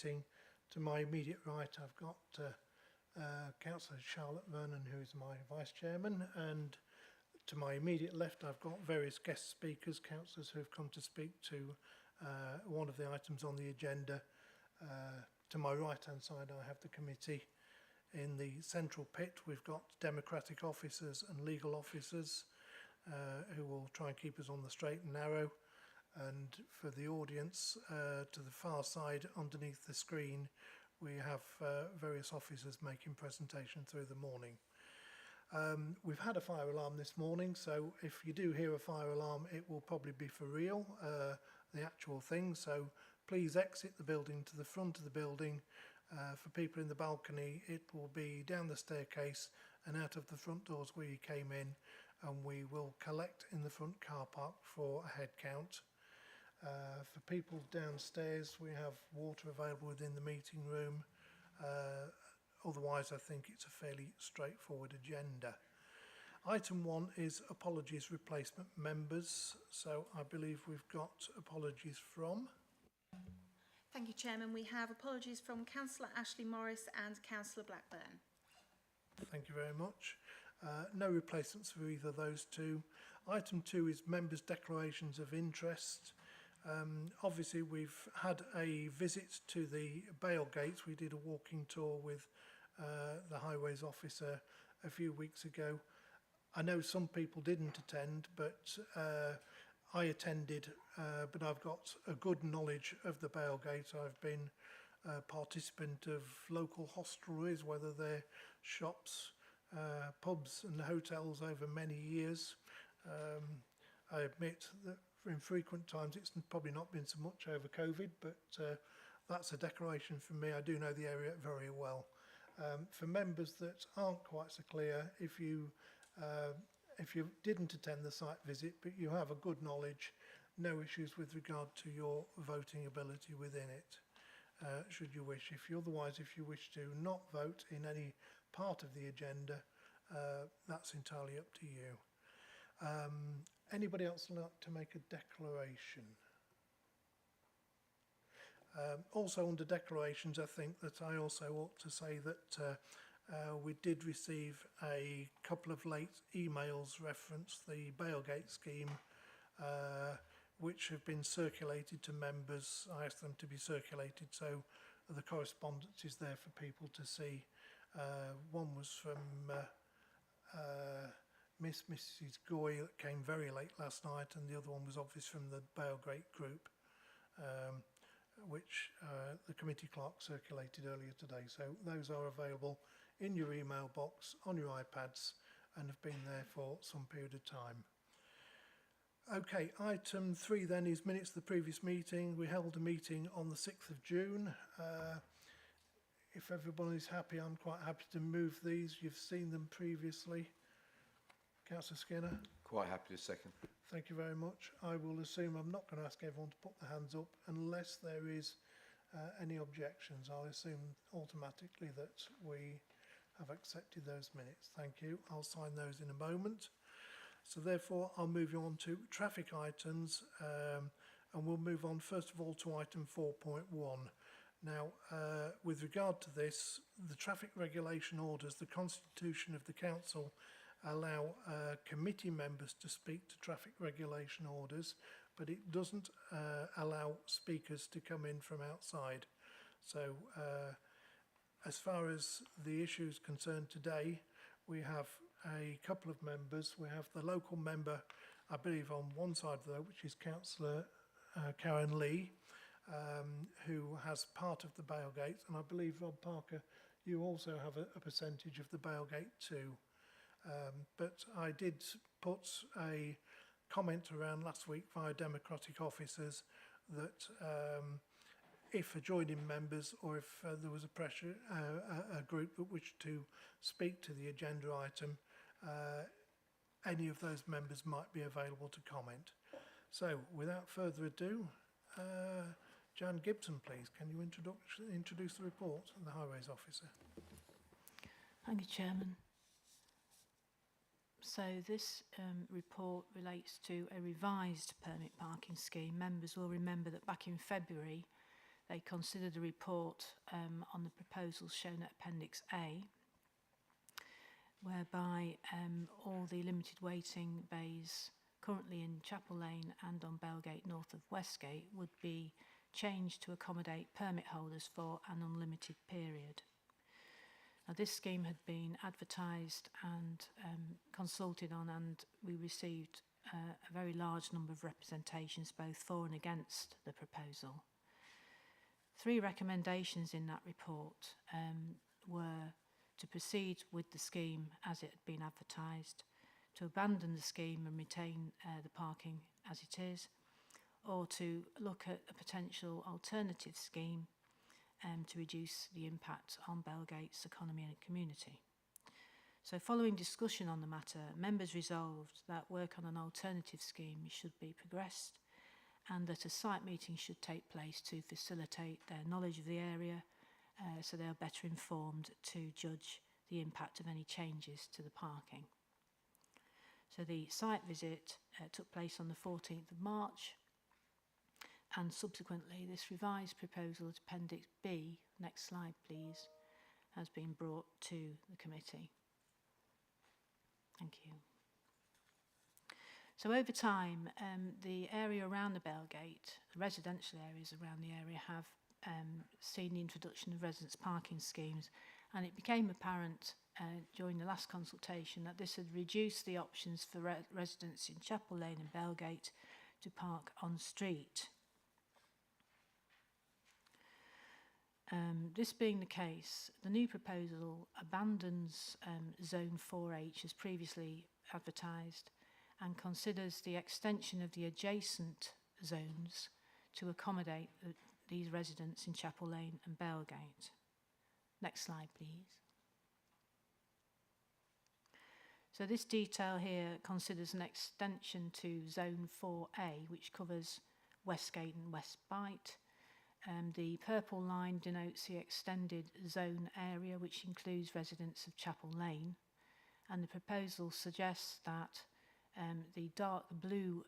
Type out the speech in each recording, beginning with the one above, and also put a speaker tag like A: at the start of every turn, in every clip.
A: To my immediate right, I've got Councillor Charlotte Vernon, who is my Vice Chairman, and to my immediate left, I've got various guest speakers, councillors who have come to speak to one of the items on the agenda. To my right-hand side, I have the committee. In the central pit, we've got democratic officers and legal officers who will try and keep us on the straight and narrow. And for the audience, to the far side, underneath the screen, we have various officers making presentation through the morning. We've had a fire alarm this morning, so if you do hear a fire alarm, it will probably be for real, the actual thing. So please exit the building to the front of the building. For people in the balcony, it will be down the staircase and out of the front doors where you came in, and we will collect in the front car park for a head count. For people downstairs, we have water available within the meeting room. Otherwise, I think it's a fairly straightforward agenda. Item 1 is apologies replacement members. So I believe we've got apologies from...
B: Thank you, Chairman. We have apologies from Councillor Ashley Morris and Councillor Blackburn.
A: Thank you very much. No replacements for either of those two. Item 2 is members' declarations of interest. Obviously, we've had a visit to the bail gates. We did a walking tour with the highways officer a few weeks ago. I know some people didn't attend, but I attended, but I've got a good knowledge of the bail gate. I've been a participant of local hostelries, whether they're shops, pubs and hotels over many years. I admit that in frequent times it's probably not been so much over COVID, but that's a declaration from me. I do know the area very well. For members that aren't quite so clear, if you didn't attend the site visit but you have a good knowledge, no issues with regard to your voting ability within it, should you wish. If you wish to not vote in any part of the agenda, that's entirely up to you. Anybody else like to make a declaration? Also under declarations, I think that I also ought to say that we did receive a couple of late emails reference the Bailgate scheme, which have been circulated to members. I asked them to be circulated, so the correspondence is there for people to see. One was from Mrs. Goy that came very late last night, and the other one was obviously from the Bailgate group, which the committee clerk circulated earlier today. So those are available in your email box, on your iPads, and have been there for some period of time. Okay, item 3 then is minutes of the previous meeting. We held a meeting on the 6th of June. If everyone is happy, I'm quite happy to move these. You've seen them previously. Councillor Skinner?
C: Quite happy to second.
A: Thank you very much. I will assume I'm not going to ask everyone to put their hands up unless there is any objections. I'll assume automatically that we have accepted those minutes. Thank you. I'll sign those in a moment. So therefore, I'll move you on to traffic items, and we'll move on first of all to item 4.1. Now, with regard to this, the traffic regulation orders, the constitution of the council allow committee members to speak to traffic regulation orders, but it doesn't allow speakers to come in from outside. So as far as the issues concerned today, we have a couple of members. We have the local member, I believe on one side though, which is Councillor Karen Lee, who has part of the Bailgate, and I believe Rob Parker, you also have a percentage of the Bailgate too. But I did put a comment around last week via democratic officers that if adjoining members or if there was a group that wished to speak to the agenda item, any of those members might be available to comment. So without further ado, Jan Gibson, please, can you introduce the report of the Highways Officer?
D: Thank you, Chairman. So this report relates to a revised permit parking scheme. Members will remember that back in February they considered a report on the proposals shown at Appendix A, whereby all the limited waiting bays currently in Chapel Lane and on Belgate north of Westgate would be changed to accommodate permit holders for an unlimited period. Now, this scheme had been advertised and consulted on, and we received a very large number of representations both for and against the proposal. 3 recommendations in that report were to proceed with the scheme as it had been advertised, to abandon the scheme and retain the parking as it is, or to look at a potential alternative scheme to reduce the impact on Belgate's economy and community. So following discussion on the matter, members resolved that work on an alternative scheme should be progressed and that a site meeting should take place to facilitate their knowledge of the area so they are better informed to judge the impact of any changes to the parking. So the site visit took place on the 14th of March, and subsequently this revised proposal at Appendix B, next slide please, has been brought to the committee. Thank you. So over time, the area around the Belgate, the residential areas around the area, have seen the introduction of residence parking schemes, and it became apparent during the last consultation that this had reduced the options for residents in Chapel Lane and Belgate to park on street. This being the case, the new proposal abandons Zone 4H as previously advertised and considers the extension of the adjacent zones to accommodate these residents in Chapel Lane and Belgate. Next slide, please. So this detail here considers an extension to Zone 4A, which covers Westgate and West Bight. The purple line denotes the extended zone area, which includes residents of Chapel Lane, and the proposal suggests that the dark blue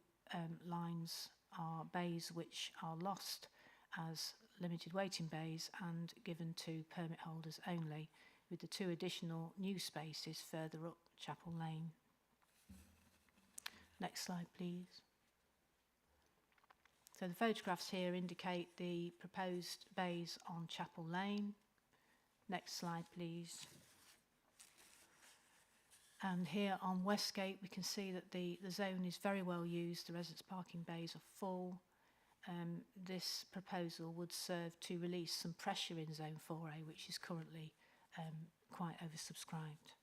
D: lines are bays which are lost as limited waiting bays and given to permit holders only, with the 2 additional new spaces further up Chapel Lane. Next slide, please. So the photographs here indicate the proposed bays on Chapel Lane. Next slide, please. And here on Westgate, we can see that the zone is very well used. The residence parking bays are full. This proposal would serve to release some pressure in Zone 4A, which is currently quite oversubscribed.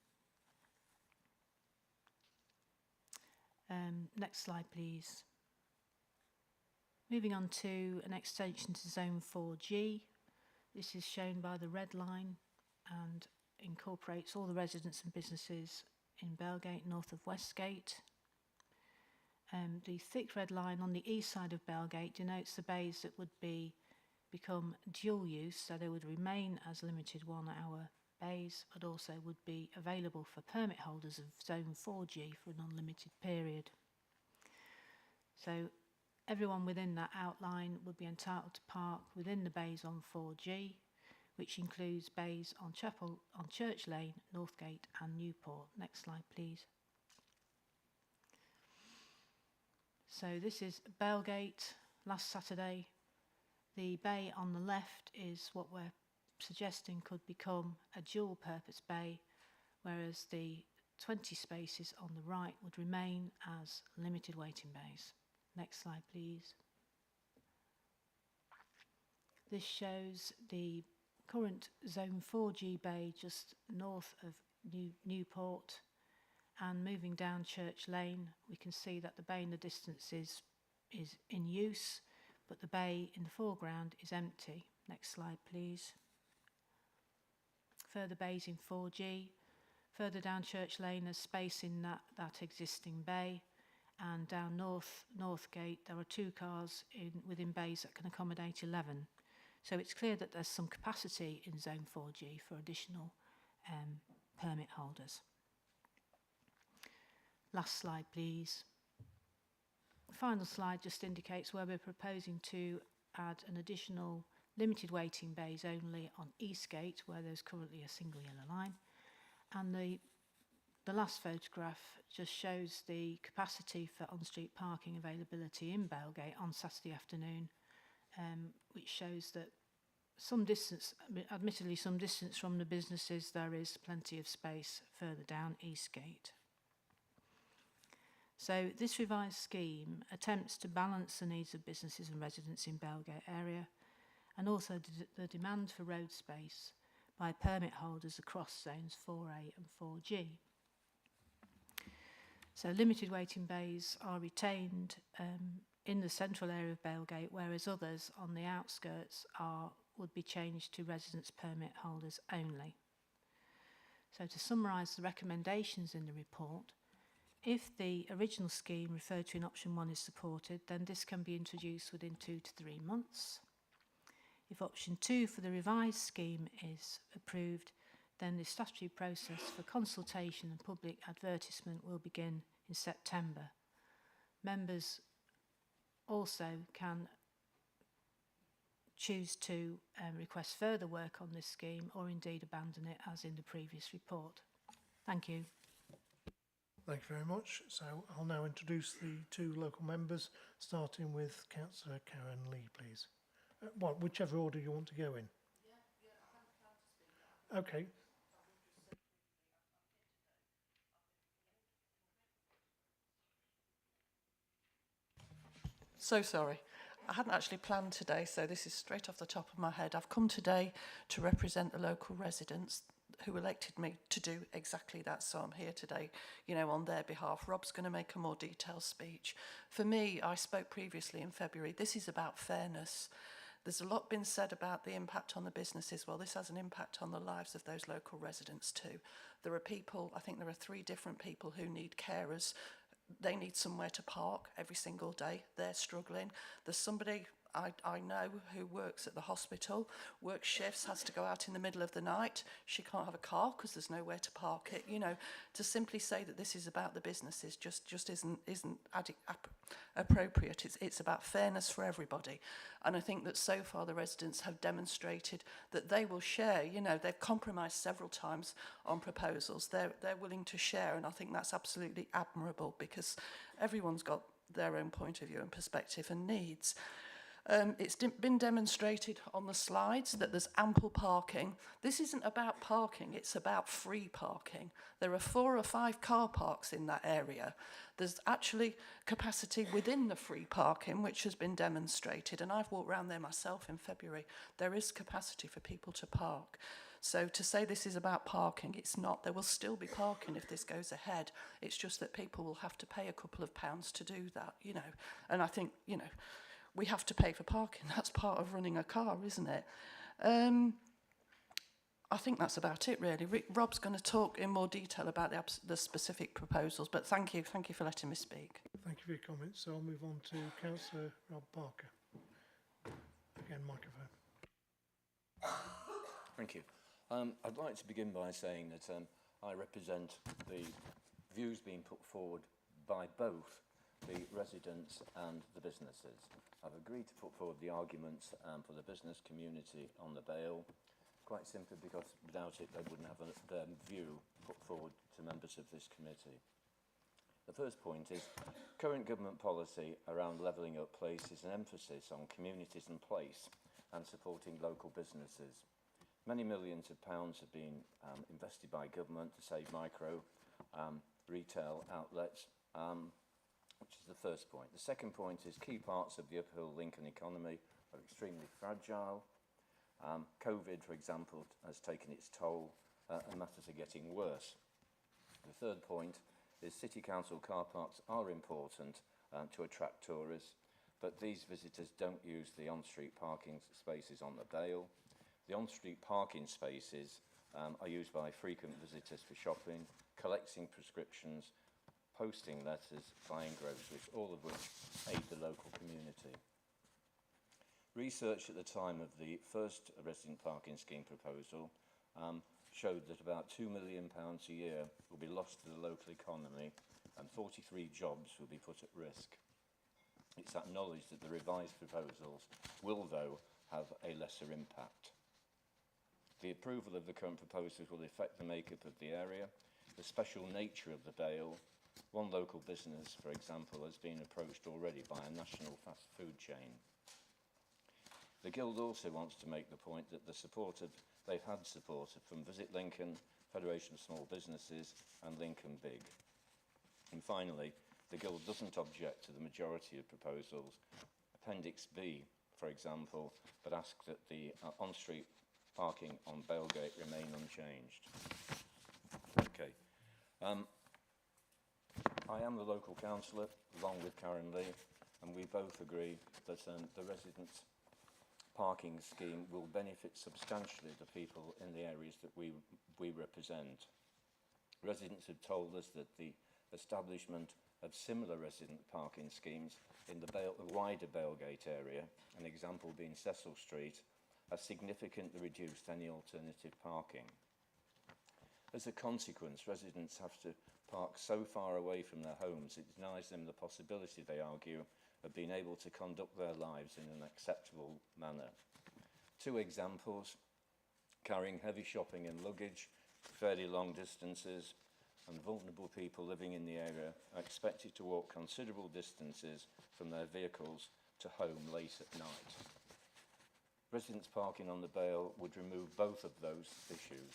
D: Next slide, please. Moving on to an extension to Zone 4G. This is shown by the red line and incorporates all the residents and businesses in Belgate north of Westgate. The thick red line on the east side of Belgate denotes the bays that would become dual use, so they would remain as limited 1-hour bays, but also would be available for permit holders of Zone 4G for an unlimited period. So everyone within that outline would be entitled to park within the bays on 4G, which includes bays on Church Lane, Northgate and Newport. Next slide, please. So this is Belgate last Saturday. The bay on the left is what we're suggesting could become a dual purpose bay, whereas the 20 spaces on the right would remain as limited waiting bays. Next slide, please. This shows the current Zone 4G bay just north of Newport, and moving down Church Lane we can see that the bay in the distance is in use, but the bay in the foreground is empty. Next slide, please. Further bays in 4G. Further down Church Lane there's space in that existing bay, and down Northgate there are 2 cars within bays that can accommodate 11. So it's clear that there's some capacity in Zone 4G for additional permit holders. Last slide, please. The final slide just indicates where we're proposing to add an additional limited waiting bays only on Eastgate, where there's currently a single yellow line. And the last photograph just shows the capacity for on-street parking availability in Bailgate on Saturday afternoon, which shows that some distance, admittedly some distance from the businesses, there is plenty of space further down Eastgate. So this revised scheme attempts to balance the needs of businesses and residents in Bailgate area, and also the demand for road space by permit holders across zones 4A and 4G. So limited waiting bays are retained in the central area of Bailgate, whereas others on the outskirts would be changed to residents permit holders only. So to summarise the recommendations in the report, if the original scheme referred to in option 1 is supported, then this can be introduced within 2 to 3 months. If option 2 for the revised scheme is approved, then the statutory process for consultation and public advertisement will begin in September. Members also can choose to request further work on this scheme or indeed abandon it as in the previous report. Thank you.
A: Thank you very much. So I'll now introduce the 2 local members, starting with Councillor Karen Lee, please. Whichever order you want to go in. Okay.
C: So sorry. I hadn't actually planned today, so this is straight off the top of my head. I've come today to represent the local residents who elected me to do exactly that, so I'm here today, on their behalf. Rob's going to make a more detailed speech. For me, I spoke previously in February, this is about fairness. There's a lot been said about the impact on the businesses. Well, this has an impact on the lives of those local residents too. There are people, I think there are 3 different people who need carers. They need somewhere to park every single day. They're struggling. There's somebody I know who works at the hospital, works shifts, has to go out in the middle of the night. She can't have a car because there's nowhere to park it. To simply say that this is about the businesses just isn't appropriate. It's about fairness for everybody. And I think that so far the residents have demonstrated that they will share. They've compromised several times on proposals. They're willing to share, and I think that's absolutely admirable because everyone's got their own point of view and perspective and needs. It's been demonstrated on the slides that there's ample parking. This isn't about parking, it's about free parking. There are 4 or 5 car parks in that area. There's actually capacity within the free parking, which has been demonstrated, and I've walked around there myself in February. There is capacity for people to park. So to say this is about parking, it's not. There will still be parking if this goes ahead. It's just that people will have to pay a couple of pounds to do that, And I think, we have to pay for parking. That's part of running a car, isn't it? I think that's about it, really. Rob's going to talk in more detail about the specific proposals, but thank you for letting me speak.
A: Thank you for your comments. So I'll move on to Councillor Rob Parker. Again, microphone.
E: Thank you. I'd like to begin by saying that I represent the views being put forward by both the residents and the businesses. I've agreed to put forward the arguments for the business community on the bail, quite simply because without it they wouldn't have their view put forward to members of this committee. The first point is current government policy around levelling up places an emphasis on communities and place and supporting local businesses. Many millions of pounds have been invested by government to save micro retail outlets, which is the first point. The second point is key parts of the uphill Lincoln economy are extremely fragile. COVID, for example, has taken its toll and matters are getting worse. The third point is city council car parks are important to attract tourists, but these visitors don't use the on-street parking spaces on the bail. The on-street parking spaces are used by frequent visitors for shopping, collecting prescriptions, posting letters, buying groceries, all of which aid the local community. Research at the time of the first resident parking scheme proposal showed that about £2 million a year will be lost to the local economy and 43 jobs will be put at risk. It's acknowledged that the revised proposals will, though, have a lesser impact. The approval of the current proposals will affect the makeup of the area, the special nature of the Vale. One local business, for example, has been approached already by a national fast food chain. The Guild also wants to make the point that they've had support from Visit Lincoln, Federation of Small Businesses and Lincoln Big. And finally, the Guild doesn't object to the majority of proposals, Appendix B, for example, but ask that the on-street parking on Bailgate remain unchanged. Okay. I am the local councillor, along with Karen Lee, and we both agree that the residents' parking scheme will benefit substantially the people in the areas that we represent. Residents have told us that the establishment of similar resident parking schemes in the wider Bailgate area, an example being Cecil Street, has significantly reduced any alternative parking. As a consequence, residents have to park so far away from their homes it denies them the possibility, they argue, of being able to conduct their lives in an acceptable manner. Two examples: carrying heavy shopping and luggage fairly long distances, and vulnerable people living in the area are expected to walk considerable distances from their vehicles to home late at night. Residents parking on the Bale would remove both of those issues.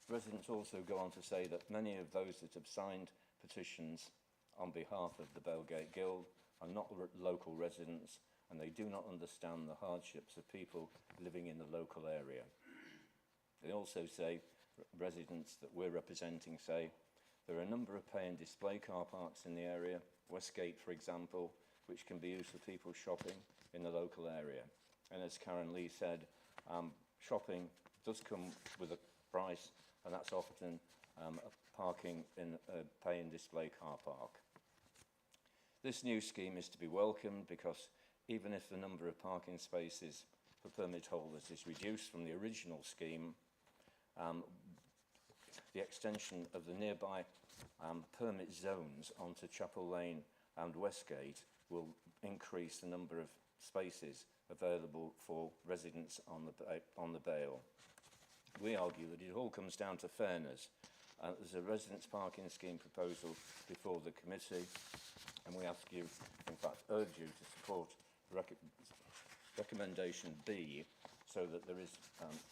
E: Residents also go on to say that many of those that have signed petitions on behalf of the Bailgate Guild are not local residents, and they do not understand the hardships of people living in the local area. They also say, residents that we're representing say, there are a number of pay and display car parks in the area, Westgate for example, which can be used for people shopping in the local area. And as Karen Lee said, shopping does come with a price, and that's often parking in a pay and display car park. This new scheme is to be welcomed because even if the number of parking spaces for permit holders is reduced from the original scheme, the extension of the nearby permit zones onto Chapel Lane and Westgate will increase the number of spaces available for residents on the Bale. We argue that it all comes down to fairness. There's a residents' parking scheme proposal before the committee, and we ask you, in fact urge you to support recommendation B, so that there is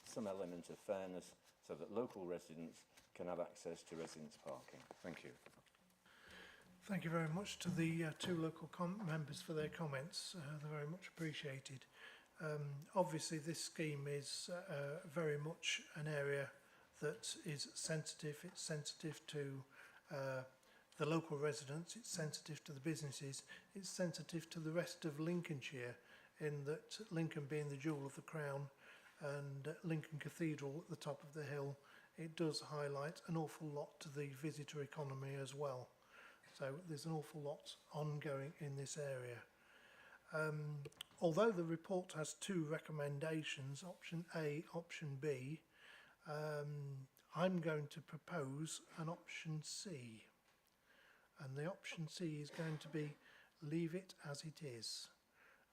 E: some element of fairness, so that local residents can have access to residents' parking. Thank you.
A: Thank you very much to the two local members for their comments. They're very much appreciated. Obviously, this scheme is very much an area that is sensitive. It's sensitive to the local residents, it's sensitive to the businesses, it's sensitive to the rest of Lincolnshire, in that Lincoln being the jewel of the crown and Lincoln Cathedral at the top of the hill, it does highlight an awful lot to the visitor economy as well. So there's an awful lot ongoing in this area. Although the report has two recommendations, option A, option B, I'm going to propose an option C. And the option C is going to be leave it as it is.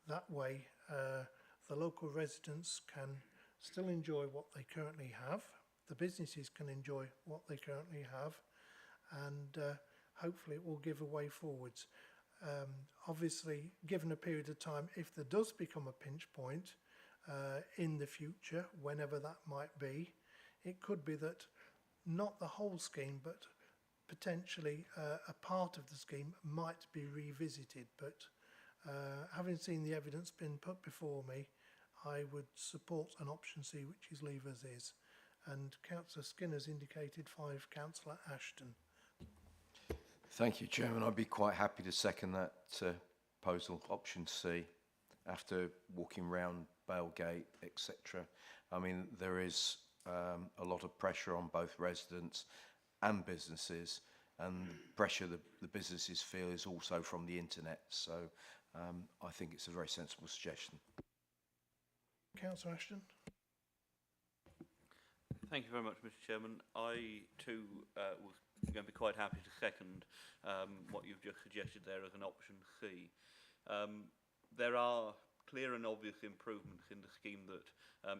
A: That way the local residents can still enjoy what they currently have, the businesses can enjoy what they currently have, and hopefully it will give a way forwards. Obviously, given a period of time, if there does become a pinch point in the future, whenever that might be, it could be that not the whole scheme, but potentially a part of the scheme might be revisited. But having seen the evidence been put before me, I would support an option C, which is leave as is. And Councillor Skinner's indicated 5, Councillor Ashton.
F: Thank you, Chairman. I'd be quite happy to second that proposal, option C, after walking round Bailgate, etc. I mean, there is a lot of pressure on both residents and businesses, and pressure the businesses feel is also from the internet. So I think it's a very sensible suggestion.
A: Councillor Ashton.
G: Thank you very much, Mr. Chairman. I too was going to be quite happy to second what you've just suggested there as an option C. There are clear and obvious improvements in the scheme that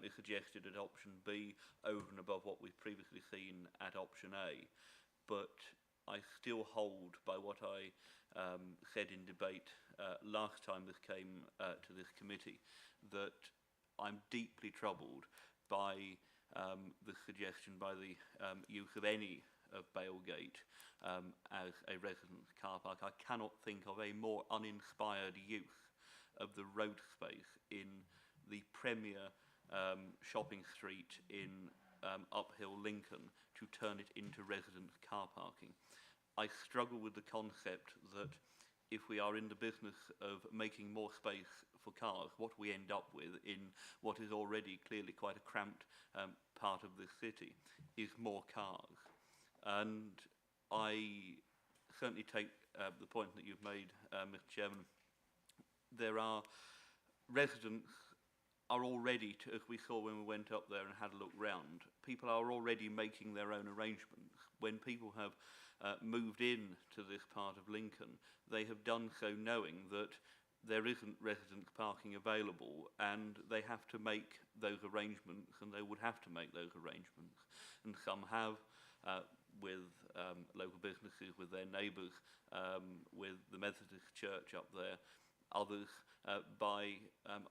G: is suggested at option B over and above what we've previously seen at option A. But I still hold by what I said in debate last time this came to this committee, that I'm deeply troubled by the suggestion by the use of any of Bailgate as a residence car park. I cannot think of a more uninspired use of the road space in the premier shopping street in uphill Lincoln to turn it into residence car parking. I struggle with the concept that if we are in the business of making more space for cars, what we end up with in what is already clearly quite a cramped part of the city is more cars. And I certainly take the point that you've made, Mr. Chairman. There are residents are already, as we saw when we went up there and had a look round, people are already making their own arrangements. When people have moved in to this part of Lincoln, they have done so knowing that there isn't residence parking available, and they have to make those arrangements, and they would have to make those arrangements. And some have with local businesses, with their neighbours, with the Methodist Church up there, others by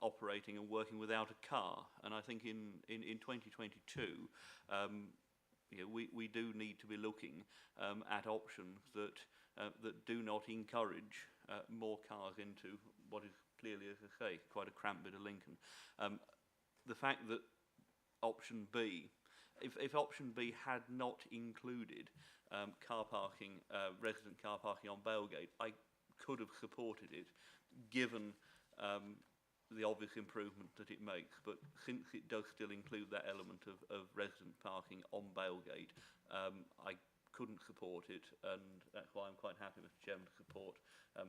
G: operating and working without a car. And I think in 2022, you know, we do need to be looking at options that do not encourage more cars into what is clearly, as I say, quite a cramped bit of Lincoln. The fact that option B, if option B had not included car parking, resident car parking on Bailgate, I could have supported it, given the obvious improvement that it makes. But since it does still include that element of resident parking on Bailgate, I couldn't support it, and that's why I'm quite happy, Mr. Chairman, to support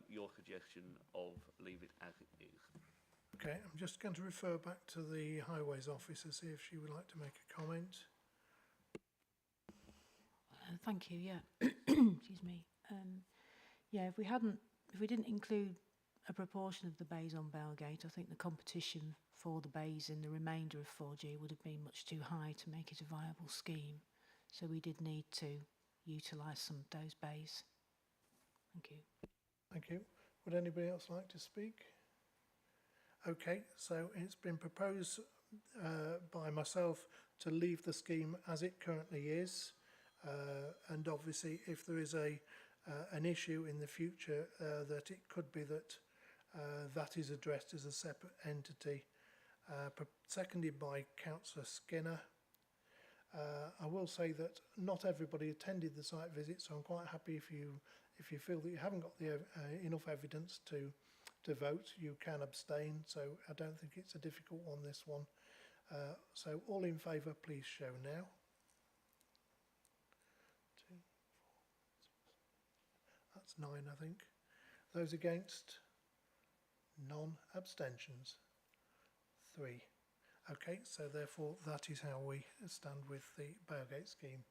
G: your suggestion of leave it as it is.
A: Okay, I'm just going to refer back to the Highways officer, see if she would like to make a comment.
D: Thank you. Yeah, excuse me. Yeah, if we didn't include a proportion of the bays on Bailgate, I think the competition for the bays in the remainder of 4G would have been much too high to make it a viable scheme. So we did need to utilise some of those bays. Thank you.
A: Thank you. Would anybody else like to speak? Okay, so it's been proposed by myself to leave the scheme as it currently is, and obviously if there is an issue in the future, that it could be that that is addressed as a separate entity. Seconded by Councillor Skinner. I will say that not everybody attended the site visit, so I'm quite happy if you feel that you haven't got the enough evidence to vote, you can abstain. So I don't think it's a difficult one, this one. So all in favour, please show now. 2, 4, 6. That's 9, I think. Those against? None. Abstentions? 3. Okay, so therefore that is how we stand with the Bailgate scheme.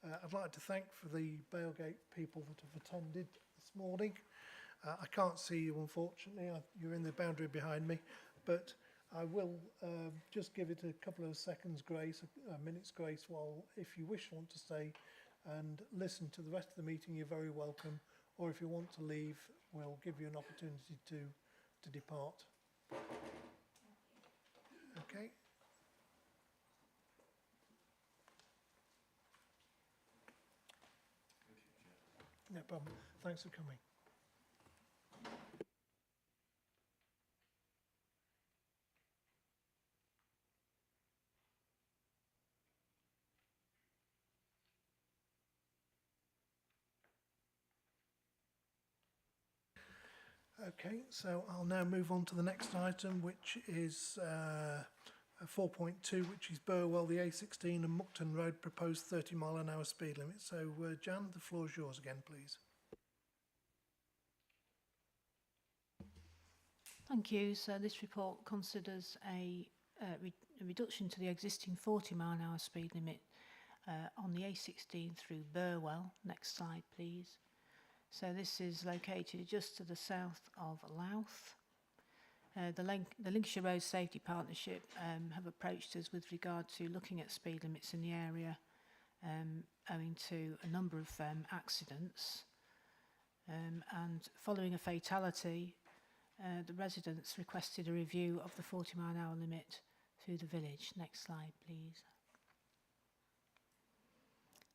A: I'd like to thank for the Bailgate people that have attended this morning. I can't see you, unfortunately. You're in the boundary behind me, but I will just give it a couple of seconds grace, a minute's grace, while if you want to stay and listen to the rest of the meeting, you're very welcome. Or if you want to leave, we'll give you an opportunity to depart. Okay. No problem. Thanks for coming. Okay, so I'll now move on to the next item, which is 4.2, which is Burwell, the A16 and Muckton Road proposed 30-mile-an-hour speed limit. So, Jan, the floor is yours again, please.
D: Thank you. So this report considers a reduction to the existing 40-mile-an-hour speed limit on the A16 through Burwell. Next slide, please. So this is located just to the south of Louth. The Lincolnshire Road Safety Partnership have approached us with regard to looking at speed limits in the area owing to a number of accidents. And following a fatality, the residents requested a review of the 40-mile-an-hour limit through the village. Next slide, please.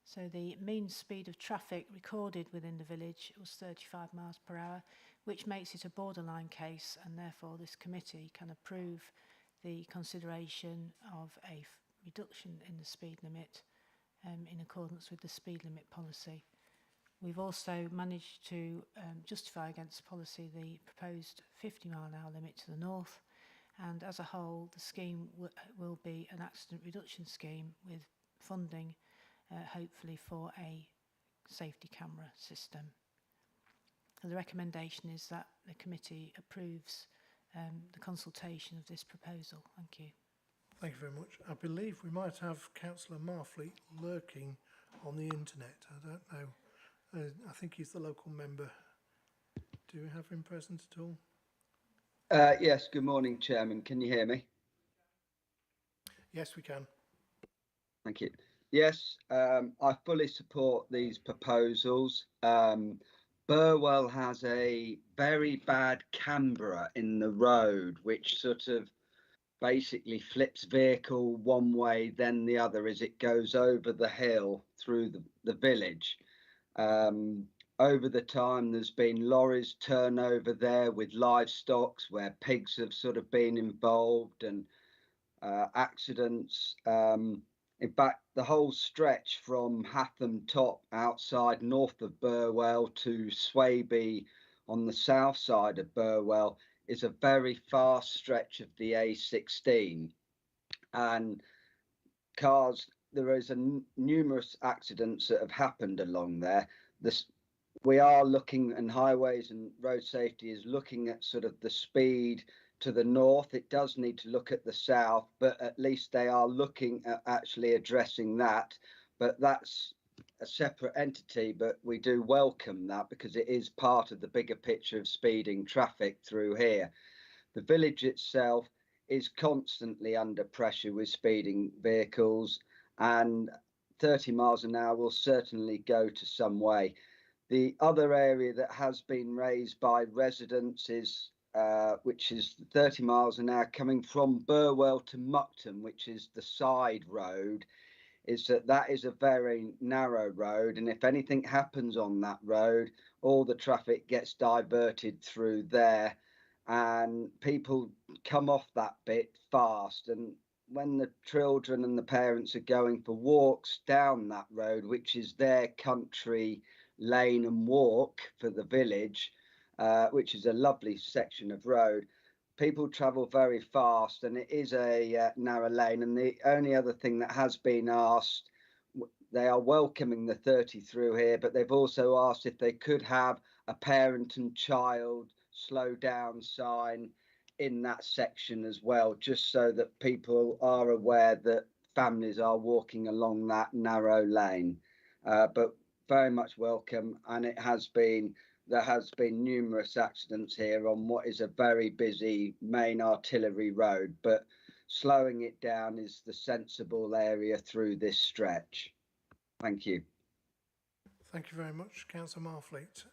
D: So the mean speed of traffic recorded within the village was 35 miles per hour, which makes it a borderline case, and therefore this committee can approve the consideration of a reduction in the speed limit in accordance with the speed limit policy. We've also managed to justify against policy the proposed 50-mile-an-hour limit to the north, and as a whole the scheme will be an accident reduction scheme with funding hopefully for a safety camera system. So the recommendation is that the committee approves the consultation of this proposal. Thank you.
A: Thank you very much. I believe we might have Councillor Marfleet lurking on the internet. I don't know. I think he's the local member. Do we have him present at all?
H: Yes, good morning, Chairman. Can you hear me?
A: Yes, we can.
H: Thank you. Yes, I fully support these proposals. Burwell has a very bad camber in the road, which sort of basically flips vehicle one way, then the other as it goes over the hill through the village. Over the time, there's been lorries turnover there with livestock where pigs have sort of been involved and accidents. In fact, the whole stretch from Hatham Top outside north of Burwell to Swaby on the south side of Burwell is a very fast stretch of the A16. And there is numerous accidents that have happened along there. We are looking, and Highways and Road Safety is looking at sort of the speed to the north. It does need to look at the south, but at least they are looking at actually addressing that. But that's a separate entity, but we do welcome that because it is part of the bigger picture of speeding traffic through here. The village itself is constantly under pressure with speeding vehicles, and 30 miles an hour will certainly go to some way. The other area that has been raised by residents is which is 30 miles an hour coming from Burwell to Muckton, which is the side road, is that is a very narrow road, and if anything happens on that road, all the traffic gets diverted through there and people come off that bit fast. And when the children and the parents are going for walks down that road, which is their country lane and walk for the village, which is a lovely section of road, people travel very fast, and it is a narrow lane. And the only other thing that has been asked, they are welcoming the 30 through here, but they've also asked if they could have a parent and child slow down sign in that section as well, just so that people are aware that families are walking along that narrow lane. But very much welcome, and there has been numerous accidents here on what is a very busy main artillery road, but slowing it down is the sensible area through this stretch. Thank you.
A: Thank you very much, Councillor Marfleet.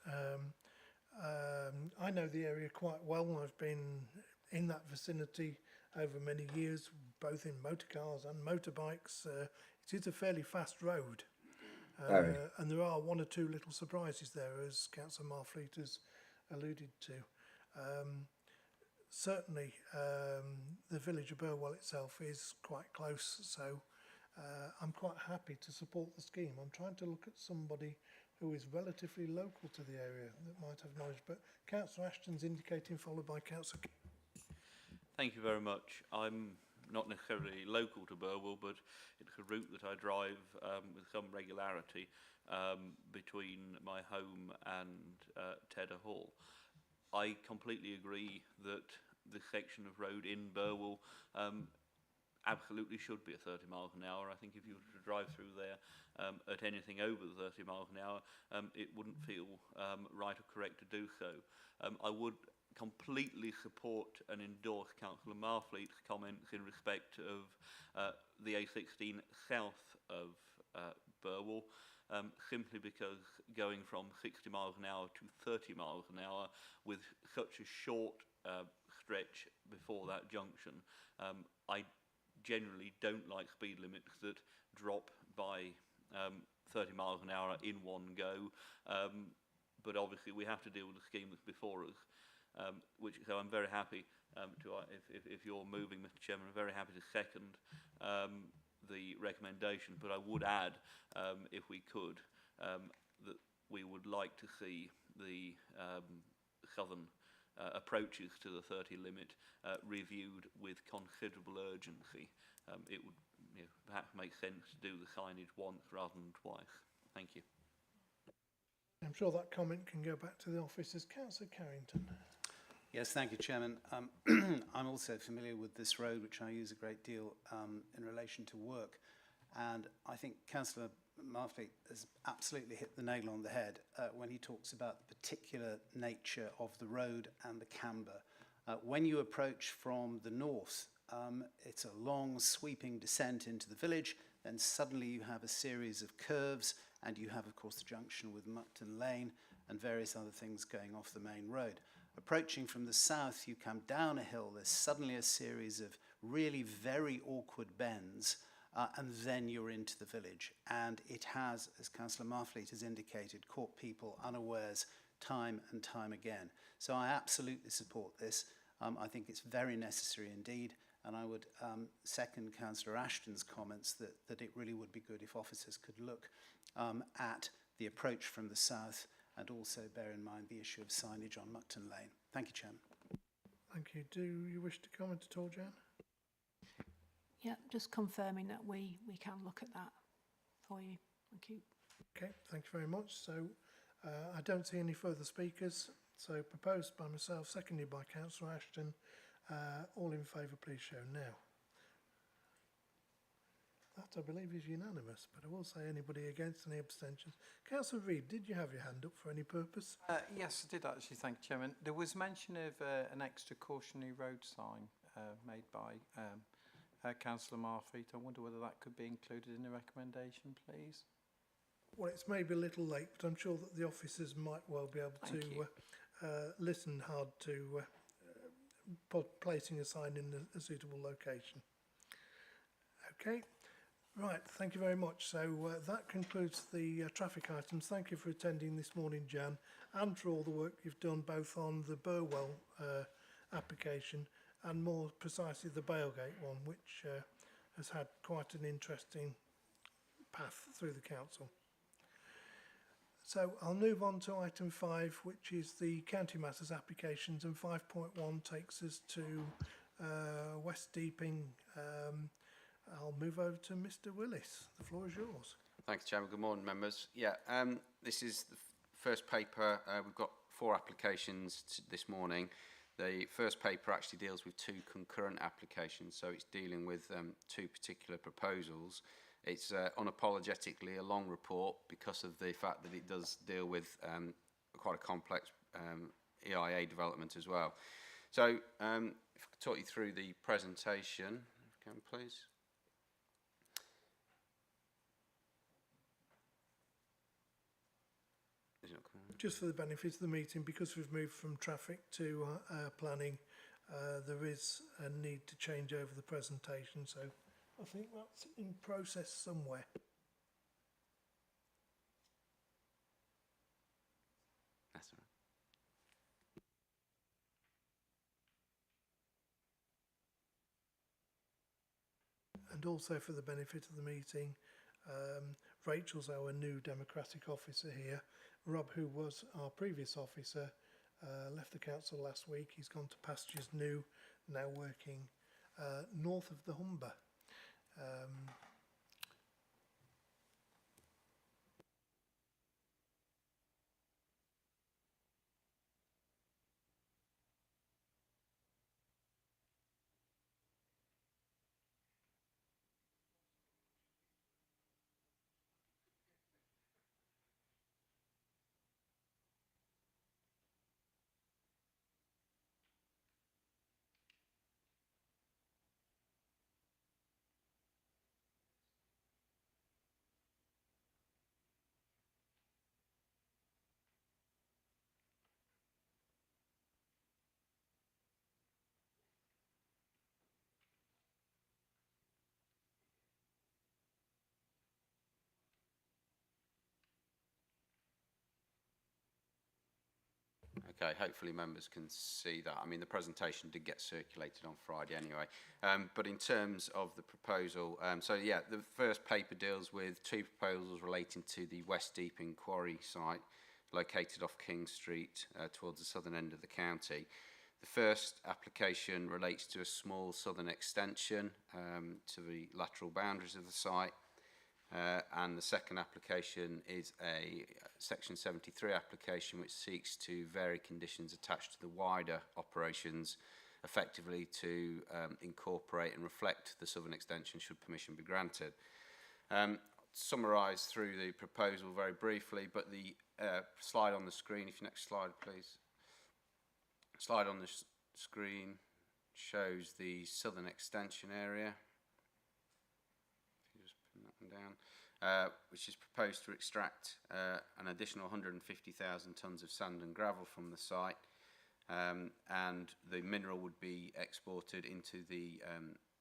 A: I know the area quite well. I've been in that vicinity over many years, both in motor cars and motorbikes. It is a fairly fast road. And there are one or two little surprises there, as Councillor Marfleet has alluded to. Certainly, the village of Burwell itself is quite close, so I'm quite happy to support the scheme. I'm trying to look at somebody who is relatively local to the area that might have knowledge, but Councillor Ashton's indicating, followed by Councillor.
G: Thank you very much. I'm not necessarily local to Burwell, but it's a route that I drive with some regularity between my home and Tedder Hall. I completely agree that this section of road in Burwell absolutely should be at 30 miles an hour. I think if you were to drive through there at anything over the 30 miles an hour, it wouldn't feel right or correct to do so. I would completely support and endorse Councillor Marfleet's comments in respect of the A16 south of Burwell, simply because going from 60 miles an hour to 30 miles an hour with such a short stretch before that junction, I generally don't like speed limits that drop by 30 miles an hour in one go, but obviously we have to deal with the scheme that's before us. So I'm very happy if you're moving, Mr. Chairman, I'm very happy to second the recommendation. But I would add, if we could, that we would like to see the southern approaches to the 30 limit reviewed with considerable urgency. It would perhaps make sense to do the signage once rather than twice. Thank you.
A: I'm sure that comment can go back to the officers. Councillor Carrington.
I: Yes, thank you, Chairman. I'm also familiar with this road, which I use a great deal in relation to work. And I think Councillor Marfleet has absolutely hit the nail on the head when he talks about the particular nature of the road and the camber. When you approach from the north, it's a long sweeping descent into the village. Then suddenly you have a series of curves, and you have, of course, the junction with Muckton Lane and various other things going off the main road. Approaching from the south, you come down a hill, there's suddenly a series of really very awkward bends, and then you're into the village. And it has, as Councillor Marfleet has indicated, caught people unawares time and time again. So I absolutely support this. I think it's very necessary indeed, and I would second Councillor Ashton's comments that it really would be good if officers could look at the approach from the south and also bear in mind the issue of signage on Muckton Lane. Thank you, Chairman.
A: Thank you. Do you wish to comment at all, Jan?
D: Yeah, just confirming that we can look at that for you. Thank you.
A: Okay, thank you very much. So I don't see any further speakers. So proposed by myself, seconded by Councillor Ashton. All in favour, please show now. That, I believe, is unanimous, but I will say anybody against, any abstentions. Councillor Reid, did you have your hand up for any purpose?
J: Yes, I did actually, thank you, Chairman. There was mention of an extra cautionary road sign made by Councillor Marfleet. I wonder whether that could be included in the recommendation, please.
A: Well, it's maybe a little late, but I'm sure that the officers might well be able to listen hard to placing a sign in a suitable location. Okay. Right, thank you very much. So that concludes the traffic items. Thank you for attending this morning, Jan, and for all the work you've done both on the Burwell application and more precisely the Bailgate one, which has had quite an interesting path through the council. So I'll move on to item 5, which is the county matters applications, and 5.1 takes us to West Deeping. I'll move over to Mr. Willis. The floor is yours.
K: Thanks, Chairman. Good morning, members. Yeah, this is the first paper. We've got 4 applications this morning. The first paper actually deals with 2 concurrent applications, so it's dealing with 2 particular proposals. It's unapologetically a long report because of the fact that it does deal with quite a complex EIA development as well. So if I could talk you through the presentation, can we please?
A: Just for the benefit of the meeting, because we've moved from traffic to planning, there is a need to change over the presentation, so I think that's in process somewhere.
K: That's all right.
A: And also for the benefit of the meeting, Rachel's our new democratic officer here. Rob, who was our previous officer, left the council last week. He's gone to pastures new, now working north of the Humber.
K: Okay, hopefully members can see that. I mean, the presentation did get circulated on Friday anyway. But in terms of the proposal, so yeah, the first paper deals with two proposals relating to the West Deeping Quarry site located off King Street towards the southern end of the county. The first application relates to a small southern extension to the lateral boundaries of the site. And the second application is a Section 73 application which seeks to vary conditions attached to the wider operations effectively to incorporate and reflect the southern extension should permission be granted. Summarise through the proposal very briefly, but the slide on the screen, if you next slide please. Slide on the screen shows the southern extension area. Down, which is proposed to extract an additional 150,000 tonnes of sand and gravel from the site, and the mineral would be exported into the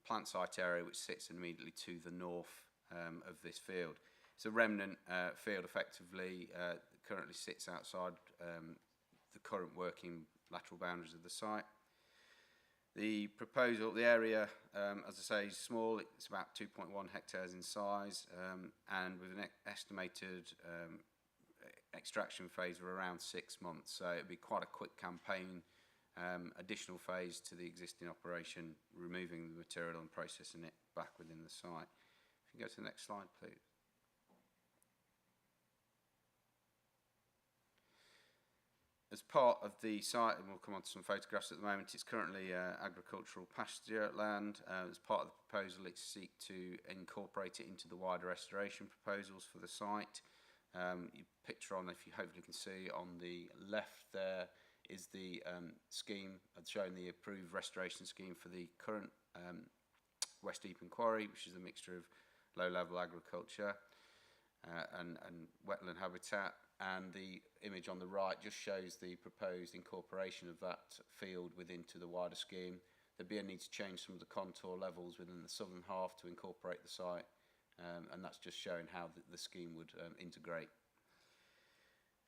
K: plant site area which sits immediately to the north of this field. It's a remnant field effectively that currently sits outside the current working lateral boundaries of the site. The proposal, the area, as I say, is small. It's about 2.1 hectares in size, and with an estimated extraction phase of around 6 months. So it'd be quite a quick campaign, additional phase to the existing operation, removing the material and processing it back within the site. If you go to the next slide, please. As part of the site, and we'll come on to some photographs at the moment, it's currently agricultural pasture land. As part of the proposal, it seeks to incorporate it into the wider restoration proposals for the site. You picture on, if you hopefully can see, on the left there is the scheme showing the approved restoration scheme for the current West Deeping Quarry, which is a mixture of low-level agriculture and wetland habitat. And the image on the right just shows the proposed incorporation of that field within the wider scheme. There'd be a need to change some of the contour levels within the southern half to incorporate the site, and that's just showing how the scheme would integrate.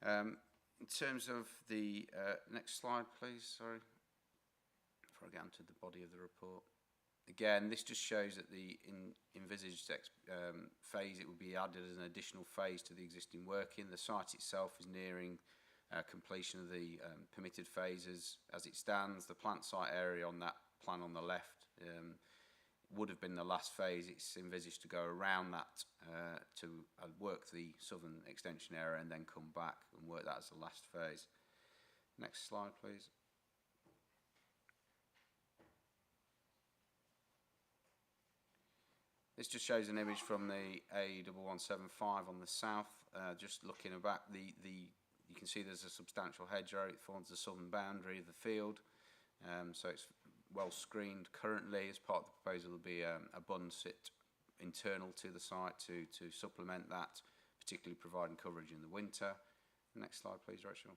K: In terms of the next slide, please, sorry, before I get onto the body of the report. Again, this just shows that the envisaged phase, it would be added as an additional phase to the existing working. The site itself is nearing completion of the permitted phases as it stands. The plant site area on that plan on the left would have been the last phase. It's envisaged to go around that to work the southern extension area and then come back and work that as the last phase. Next slide, please. This just shows an image from the A1175 on the south. Just looking back, you can see there's a substantial hedgerow. It forms the southern boundary of the field. So it's well screened currently. As part of the proposal, there'll be a bund sit internal to the site to supplement that, particularly providing coverage in the winter. Next slide, please, Rachel.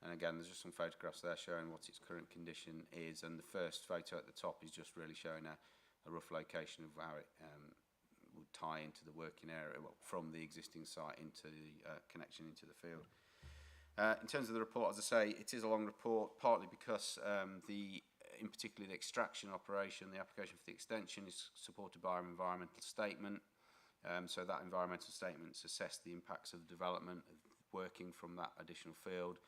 K: And again, there's just some photographs there showing what its current condition is. And the first photo at the top is just really showing a rough location of how it would tie into the working area, well, from the existing site into the connection into the field. In terms of the report, as I say, it is a long report, partly because in particular the extraction operation, the application for the extension is supported by an environmental statement. So that environmental statement assessed the impacts of the development of working from that additional field,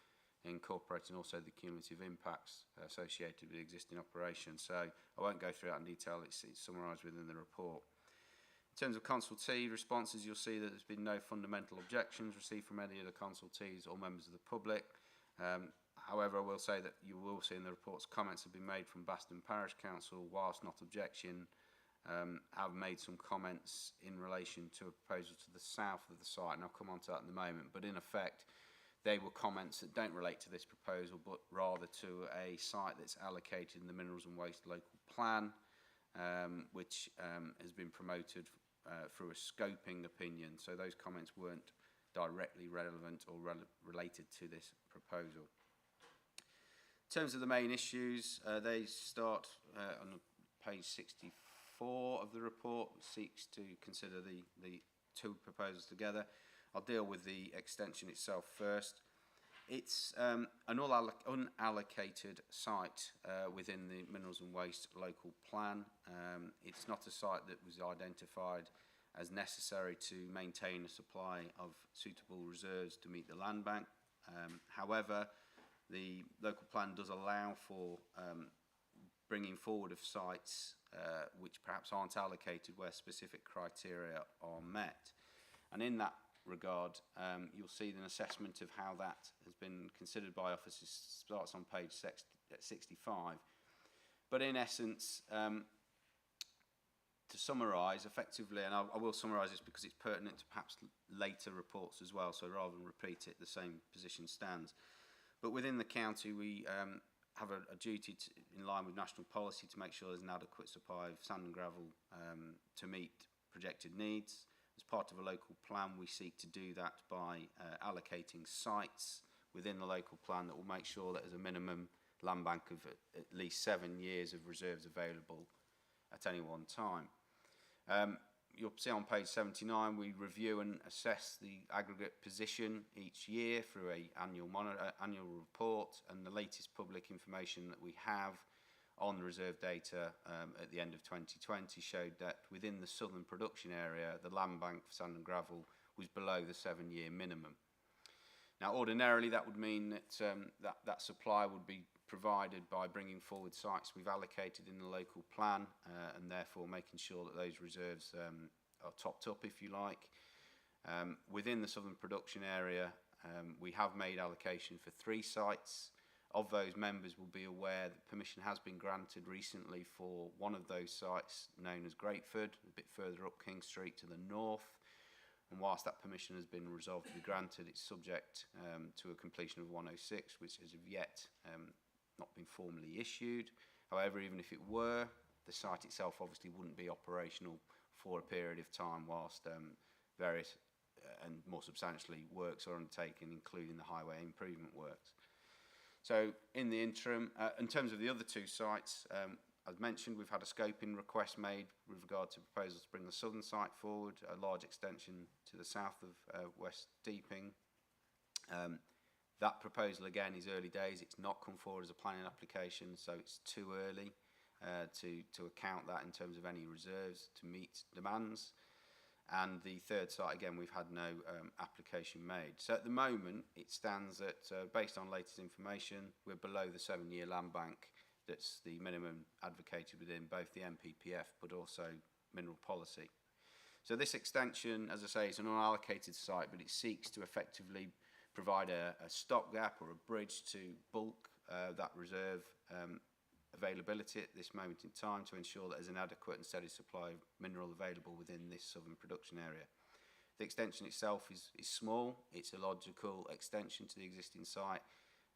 K: incorporating also the cumulative impacts associated with the existing operation. So I won't go through that in detail, it's summarised within the report. In terms of consultee responses, you'll see that there's been no fundamental objections received from any of the consultees or members of the public. However, I will say that you will see in the reports comments have been made from Baston Parish Council, whilst not objection, have made some comments in relation to a proposal to the south of the site, and I'll come on to that in a moment. But in effect, they were comments that don't relate to this proposal, but rather to a site that's allocated in the Minerals and Waste Local Plan, which has been promoted through a scoping opinion. So those comments weren't directly relevant or related to this proposal. In terms of the main issues, they start on page 64 of the report, seeks to consider the two proposals together. I'll deal with the extension itself first. It's an unallocated site within the Minerals and Waste local plan. It's not a site that was identified as necessary to maintain a supply of suitable reserves to meet the land bank. However, the local plan does allow for bringing forward of sites which perhaps aren't allocated where specific criteria are met. And in that regard, you'll see an assessment of how that has been considered by officers starts on page 65. But in essence, to summarise effectively, and I will summarise this because it's pertinent to perhaps later reports as well, so rather than repeat it, the same position stands. But within the county, we have a duty in line with national policy to make sure there's an adequate supply of sand and gravel to meet projected needs. As part of a local plan, we seek to do that by allocating sites within the local plan that will make sure that there's a minimum land bank of at least 7 years of reserves available at any one time. You'll see on page 79, we review and assess the aggregate position each year through an annual report, and the latest public information that we have on the reserve data at the end of 2020 showed that within the southern production area, the land bank for sand and gravel was below the 7-year minimum. Now, ordinarily, that would mean that that supply would be provided by bringing forward sites we've allocated in the local plan and therefore making sure that those reserves are topped up, if you like. Within the southern production area, we have made allocation for 3 sites. Of those, members will be aware that permission has been granted recently for one of those sites known as Greatford, a bit further up King Street to the north. And whilst that permission has been resolved to be granted, it's subject to a completion of 106, which has yet not been formally issued. However, even if it were, the site itself obviously wouldn't be operational for a period of time whilst various and more substantially works are undertaken, including the highway improvement works. So in the interim, in terms of the other 2 sites, as mentioned, we've had a scoping request made with regard to proposals to bring the southern site forward, a large extension to the south of West Deeping. That proposal, again, is early days. It's not come forward as a planning application, so it's too early to account that in terms of any reserves to meet demands. And the third site, again, we've had no application made. So at the moment, it stands that, based on latest information, we're below the 7-year land bank. That's the minimum advocated within both the MPPF but also mineral policy. So this extension, as I say, is an unallocated site, but it seeks to effectively provide a stopgap or a bridge to bulk that reserve availability at this moment in time to ensure that there's an adequate and steady supply of mineral available within this southern production area. The extension itself is small. It's a logical extension to the existing site,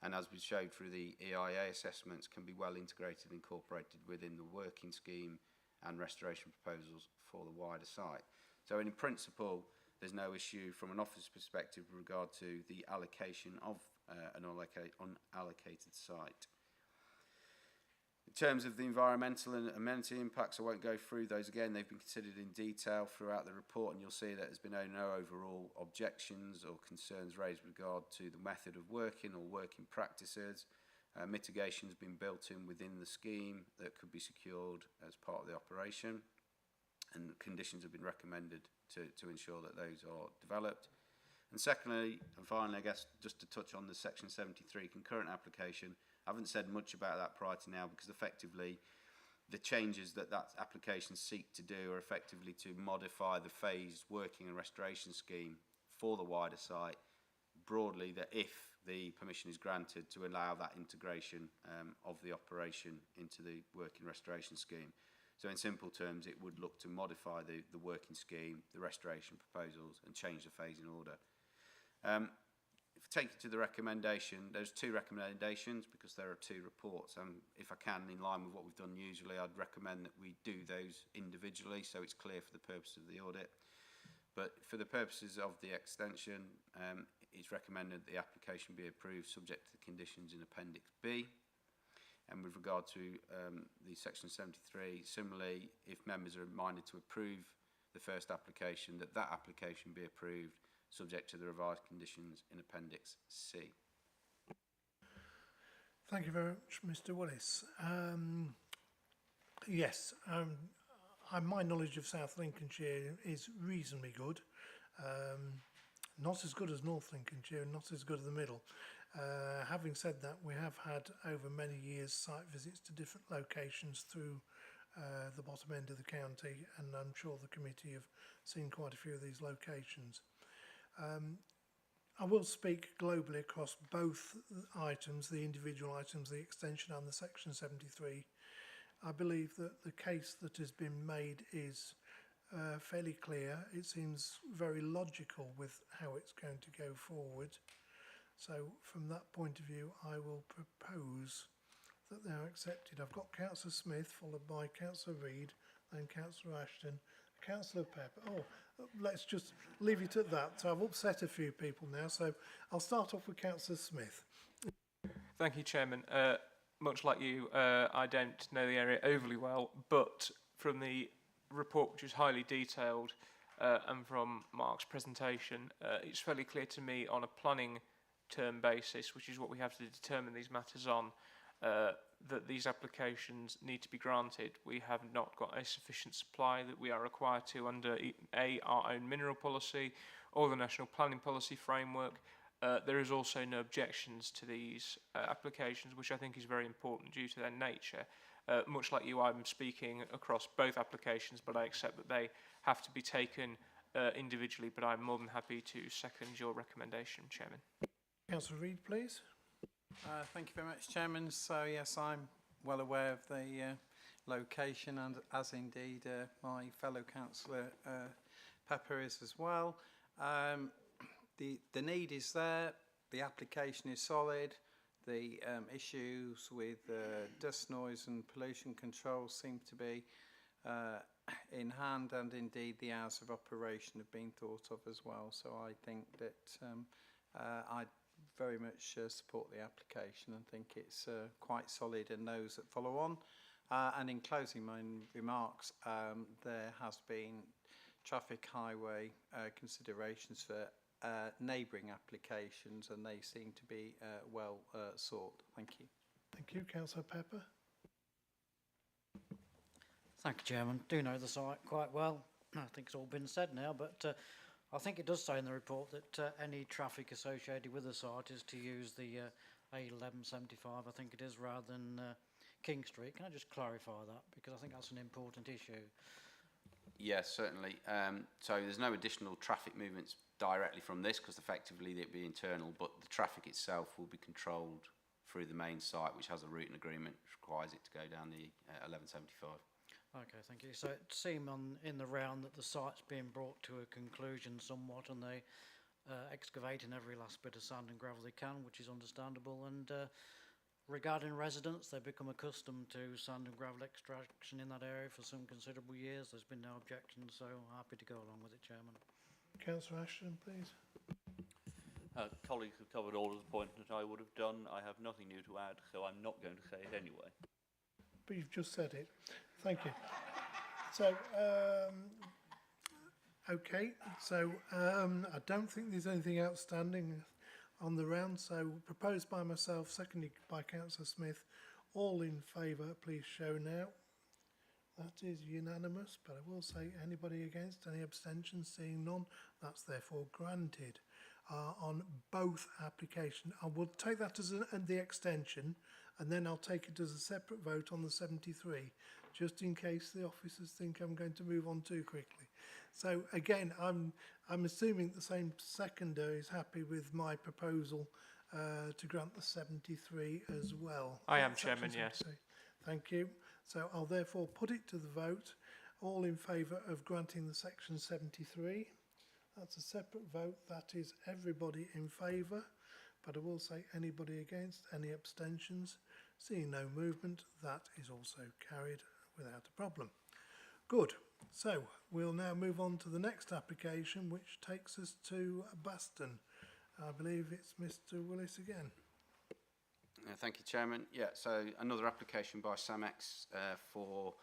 K: and as we showed through the EIA assessments, can be well integrated and incorporated within the working scheme and restoration proposals for the wider site. So in principle, there's no issue from an officer's perspective with regard to the allocation of an unallocated site. In terms of the environmental and amenity impacts, I won't go through those again. They've been considered in detail throughout the report, and you'll see that there's been no overall objections or concerns raised with regard to the method of working or working practices. Mitigation has been built in within the scheme that could be secured as part of the operation, and conditions have been recommended to ensure that those are developed. And secondly, and finally, I guess, just to touch on the Section 73 concurrent application, I haven't said much about that prior to now because effectively the changes that applications seek to do are effectively to modify the phased working and restoration scheme for the wider site broadly, that if the permission is granted, to allow that integration of the operation into the working restoration scheme. So in simple terms, it would look to modify the working scheme, the restoration proposals, and change the phasing order. If I take you to the recommendation, there's 2 recommendations because there are 2 reports. If I can, in line with what we've done usually, I'd recommend that we do those individually so it's clear for the purpose of the audit. But for the purposes of the extension, it's recommended that the application be approved subject to the conditions in Appendix B. And with regard to the Section 73, similarly, if members are minded to approve the first application, that application be approved subject to the revised conditions in Appendix C.
A: Thank you very much, Mr. Willis. Yes, my knowledge of South Lincolnshire is reasonably good. Not as good as North Lincolnshire, and not as good as the middle. Having said that, we have had over many years site visits to different locations through the bottom end of the county, and I'm sure the committee have seen quite a few of these locations. I will speak globally across both items, the individual items, the extension and the section 73. I believe that the case that has been made is fairly clear. It seems very logical with how it's going to go forward. So from that point of view, I will propose that they are accepted. I've got Councillor Smith, followed by Councillor Reid, then Councillor Ashton, Councillor Pepper. Oh, let's just leave it at that. So I've upset a few people now. So I'll start off with Councillor Smith.
L: Thank you, Chairman. Much like you, I don't know the area overly well, but from the report, which is highly detailed, and from Mark's presentation, it's fairly clear to me on a planning term basis, which is what we have to determine these matters on, that these applications need to be granted. We have not got a sufficient supply that we are required to under our own mineral policy or the National Planning Policy Framework. There is also no objections to these applications, which I think is very important due to their nature. Much like you, I'm speaking across both applications, but I accept that they have to be taken individually, but I'm more than happy to second your recommendation, Chairman.
A: Councillor Reid, please.
J: Thank you very much, Chairman. So yes, I'm well aware of the location, and as indeed my fellow councillor Pepper is as well. The need is there, the application is solid, the issues with dust, noise and pollution control seem to be in hand, and indeed the hours of operation have been thought of as well. So I think that I very much support the application and think it's quite solid and those that follow on. And in closing my remarks, there has been traffic highway considerations for neighbouring applications, and they seem to be well sought. Thank you.
A: Thank you. Councillor Pepper.
M: Thank you, Chairman. Do know the site quite well. I think it's all been said now, but I think it does say in the report that any traffic associated with the site is to use the A1175, I think it is, rather than King Street. Can I just clarify that? Because I think that's an important issue.
K: Yes, certainly. So there's no additional traffic movements directly from this, because effectively it'd be internal, but the traffic itself will be controlled through the main site, which has a routing agreement which requires it to go down the 1175.
M: Okay, thank you. So it seemed in the round that the site's being brought to a conclusion somewhat, and they excavating every last bit of sand and gravel they can, which is understandable. And regarding residents, they've become accustomed to sand and gravel extraction in that area for some considerable years. There's been no objections, so I'm happy to go along with it, Chairman.
A: Councillor Ashton, please.
G: Colleagues have covered all of the points that I would have done. I have nothing new to add, so I'm not going to say it anyway.
A: But you've just said it. Thank you. So, okay. So, I don't think there's anything outstanding on the round. So, proposed by myself, seconded by Councillor Smith. All in favour, please show now. That is unanimous, but I will say anybody against, any abstentions, seeing none, that's therefore granted on both applications. I will take that as the extension, and then I'll take it as a separate vote on the 73, just in case the officers think I'm going to move on too quickly. So again, I'm assuming the same seconder is happy with my proposal to grant the 73 as well.
L: I am, Chairman, yes.
A: Thank you. So I'll therefore put it to the vote. All in favour of granting the section 73. That's a separate vote. That is everybody in favour. But I will say anybody against, any abstentions. Seeing no movement, that is also carried without a problem. Good. So we'll now move on to the next application, which takes us to Baston. I believe it's Mr. Willis again.
K: Thank you, Chairman. Yeah, so another application by Samex for,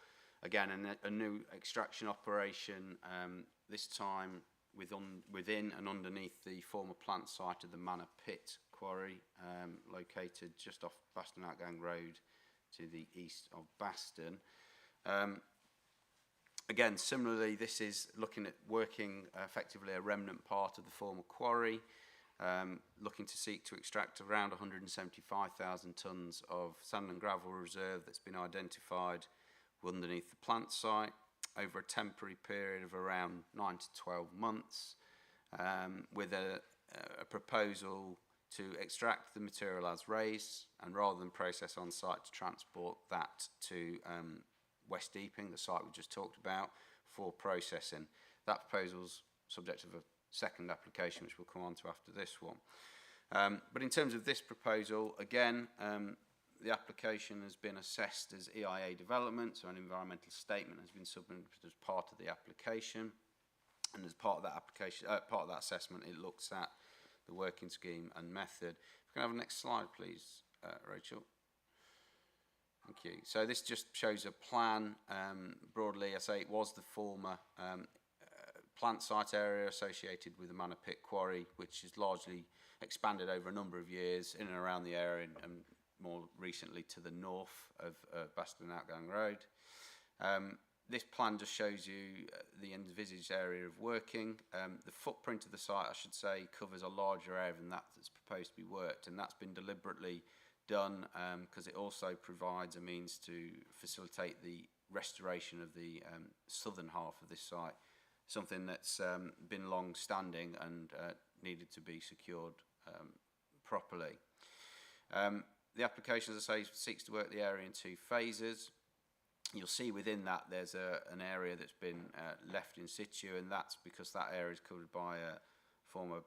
K: again, a new extraction operation. This time within and underneath the former plant site of the Manor Pit quarry, located just off Baston Outgang Road to the east of Baston. Again, similarly, this is looking at working effectively a remnant part of the former quarry, looking to seek to extract around 175,000 tonnes of sand and gravel reserve that's been identified underneath the plant site over a temporary period of around 9 to 12 months, with a proposal to extract the material as raised, and rather than process on site, to transport that to West Deeping, the site we just talked about, for processing. That proposal's subject of a second application, which we'll come on to after this one. But in terms of this proposal, again, the application has been assessed as EIA development, so an environmental statement has been submitted as part of the application, and as part of that application, part of that assessment, it looks at the working scheme and method. If we can have the next slide, please, Rachel. Thank you. So this just shows a plan. Broadly, I say it was the former plant site area associated with the Manor Pit quarry, which is largely expanded over a number of years in and around the area, and more recently to the north of Baston Outgang Road. This plan just shows you the envisaged area of working. The footprint of the site, I should say, covers a larger area than that that's proposed to be worked, and that's been deliberately done because it also provides a means to facilitate the restoration of the southern half of this site, something that's been long standing and needed to be secured properly. The application, as I say, seeks to work the area in 2 phases. You'll see within that there's an area that's been left in situ, and that's because that area is covered by a former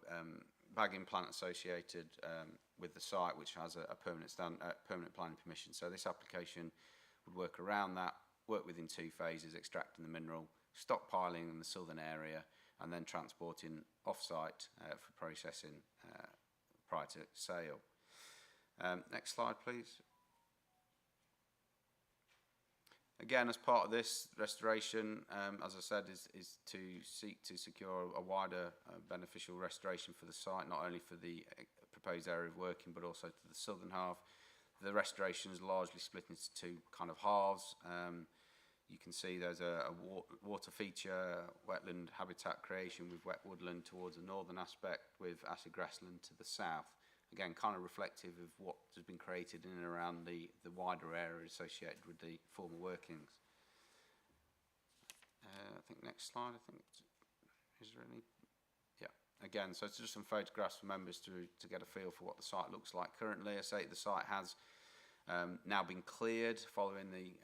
K: bagging plant associated with the site, which has a permanent planning permission. So this application would work around that, work within 2 phases, extracting the mineral, stockpiling in the southern area, and then transporting off-site for processing prior to sale. Next slide, please. Again, as part of this restoration, as I said, is to seek to secure a wider beneficial restoration for the site, not only for the proposed area of working, but also to the southern half. The restoration is largely split into 2 kind of halves. You can see there's a water feature, wetland habitat creation with wet woodland towards the northern aspect, with acid grassland to the south. Again, kind of reflective of what has been created in and around the wider area associated with the former workings. I think next slide, is there any? Yeah, again, so it's just some photographs for members to get a feel for what the site looks like currently. I say the site has now been cleared following the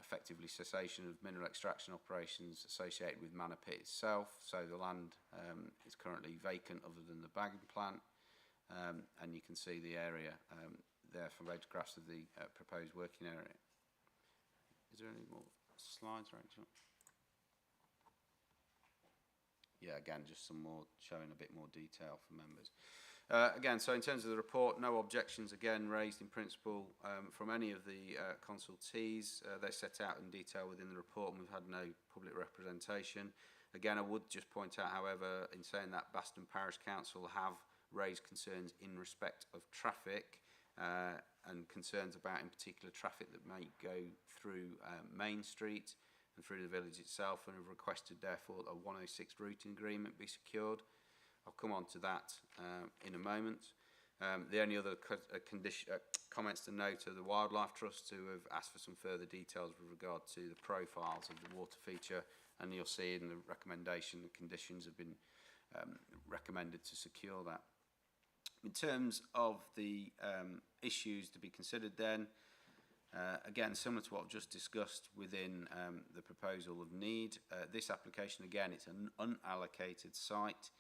K: effectively cessation of mineral extraction operations associated with Manor Pit itself. So the land is currently vacant other than the bagging plant. And you can see the area there from photographs of the proposed working area. Is there any more slides, Rachel? Yeah, again, just some more showing a bit more detail for members. Again, so in terms of the report, no objections again raised in principle from any of the consultees. They're set out in detail within the report, and we've had no public representation. Again, I would just point out, however, in saying that Baston Parish Council have raised concerns in respect of traffic and concerns about, in particular, traffic that may go through Main Street and through the village itself, and have requested, therefore, a 106 routing agreement be secured. I'll come on to that in a moment. The only other comments to note are the Wildlife Trust, who have asked for some further details with regard to the profiles of the water feature, and you'll see in the recommendation the conditions have been recommended to secure that. In terms of the issues to be considered then, again, similar to what I've just discussed within the proposal of need, this application, again, it's an unallocated site